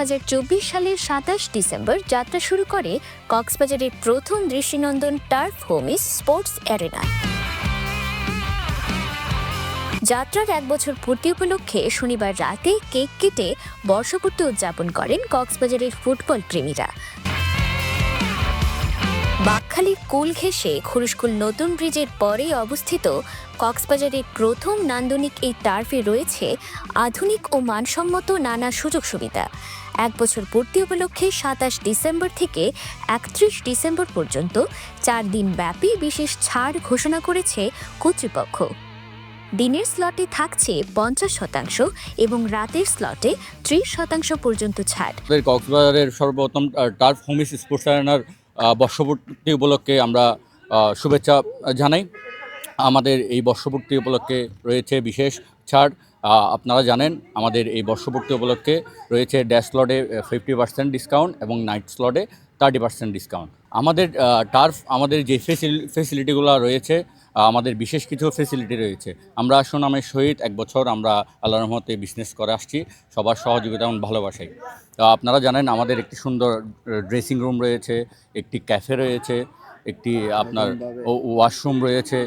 2024 সালের 27 ডিসেম্বর যাত্রা শুরু করে কক্সবাজারের প্রথম দৃষ্টিনন্দন টার্ফ হোমিজ স্পোর্টস অ্যারেনা। যাত্রার 1 বছর পূর্তি উপলক্ষে শনিবার রাতে কেক কেটে বর্ষপূর্তি উদযাপন করেন কক্সবাজারের ফুটবল প্রেমীরা। বাকখালীর কুল ঘেঁষে খুরুশকুল নতুন ব্রিজের পরেই অবস্থিত কক্সবাজারের প্রথম নান্দনিক এই টার্ফে রয়েছে আধুনিক ও মানসম্মত নানা সুযোগ সুবিধা। 1 বছর পূর্তি উপলক্ষে 27 ডিসেম্বর থেকে 31 ডিসেম্বর পর্যন্ত 4 দিন ব্যাপী বিশেষ ছাড় ঘোষণা করেছে কর্তৃপক্ষ। দিনের স্লটে থাকছে 50% এবং রাতের স্লটে 30% পর্যন্ত ছাড়। কক্সবাজারের সর্বপ্রথম টার্ফ হোমিজ স্পোর্টস অ্যারেনার বর্ষপূর্তি উপলক্ষে আমরা শুভেচ্ছা জানাই। আমাদের এই বর্ষপূর্তি উপলক্ষে রয়েছে বিশেষ ছাড়। আপনারা জানেন আমাদের এই বর্ষপূর্তি উপলক্ষে রয়েছে ডে স্লটে 50% ডিসকাউন্ট এবং নাইট স্লটে 30% ডিসকাউন্ট। আমাদের টার্ফ আমাদের যে ফেসিলিটিগুলো রয়েছে, আমাদের বিশেষ কিছু ফেসিলিটি রয়েছে। আমরা সুনামের সহিত 1 বছর আমরা আল্লাহর রহমতে বিজনেস করে আসছি সবার সহযোগিতা এবং ভালোবাসাই। আপনারা জানেন আমাদের একটি সুন্দর ড্রেসিং রুম রয়েছে, একটি ক্যাফে রয়েছে, একটি আপনার ওয়াশরুম রয়েছে,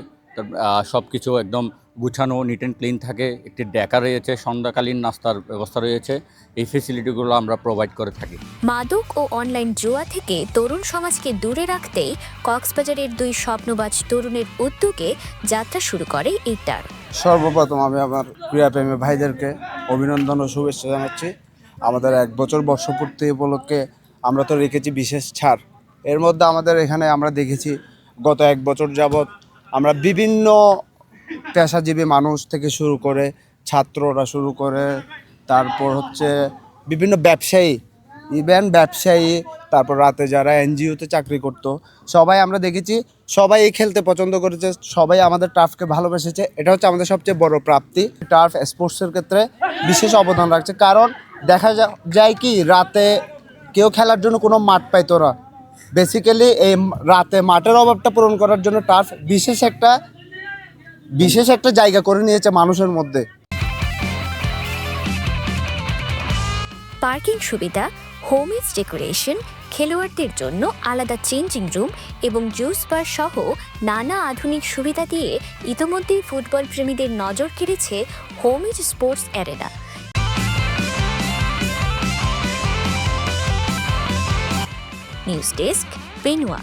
সব কিছু একদম গুছানো নিট অ্যান্ড ক্লিন থাকে। একটি ডেকা রয়েছে, সন্ধ্যাকালীন নাস্তার ব্যবস্থা রয়েছে। এই ফেসিলিটিগুলো আমরা প্রোভাইড করে থাকি। মাদক ও অনলাইন জুয়া থেকে তরুণ সমাজকে দূরে রাখতেই কক্সবাজারের 2 স্বপ্নবাজ তরুণের উদ্যোগে যাত্রা শুরু করে এই টার্ফ। সর্বপ্রথম আমি আমার ক্রীড়াপ্রেমী ভাইদেরকে অভিনন্দন ও শুভেচ্ছা জানাচ্ছি। আমাদের 1 বছর বর্ষপূর্তি উপলক্ষে আমরা তো রেখেছি বিশেষ ছাড়। এর মধ্যে আমাদের এখানে আমরা দেখেছি গত 1 বছর যাবৎ আমরা বিভিন্ন পেশাজীবী মানুষ থেকে শুরু করে ছাত্ররা শুরু করে তারপর হচ্ছে বিভিন্ন ব্যবসায়ী, ব্যবসায়ী, তারপর রাতে যারা এনজিওতে চাকরি করতো সবাই আমরা দেখেছি, সবাই এই খেলতে পছন্দ করেছে, সবাই আমাদের টার্ফকে ভালোবেসেছে। এটা হচ্ছে আমাদের সবচেয়ে বড় প্রাপ্তি। টার্ফ স্পোর্টসের ক্ষেত্রে বিশেষ অবদান রাখছে, কারণ দেখা যায় কি রাতে কেউ খেলার জন্য কোনো মাঠ পাইতো না। বেসিক্যালি এই রাতে মাঠের অভাবটা পূরণ করার জন্য টার্ফ বিশেষ একটা জায়গা করে নিয়েছে মানুষের মধ্যে। পার্কিং সুবিধা, হোমিজ ডেকোরেশন, খেলোয়াড়দের জন্য আলাদা চেঞ্জিং রুম এবং জুস বার সহ নানা আধুনিক সুবিধা দিয়ে ইতোমধ্যেই ফুটবল প্রেমীদের নজর কেড়েছে Homies sports arena. News desk, পেনুয়া।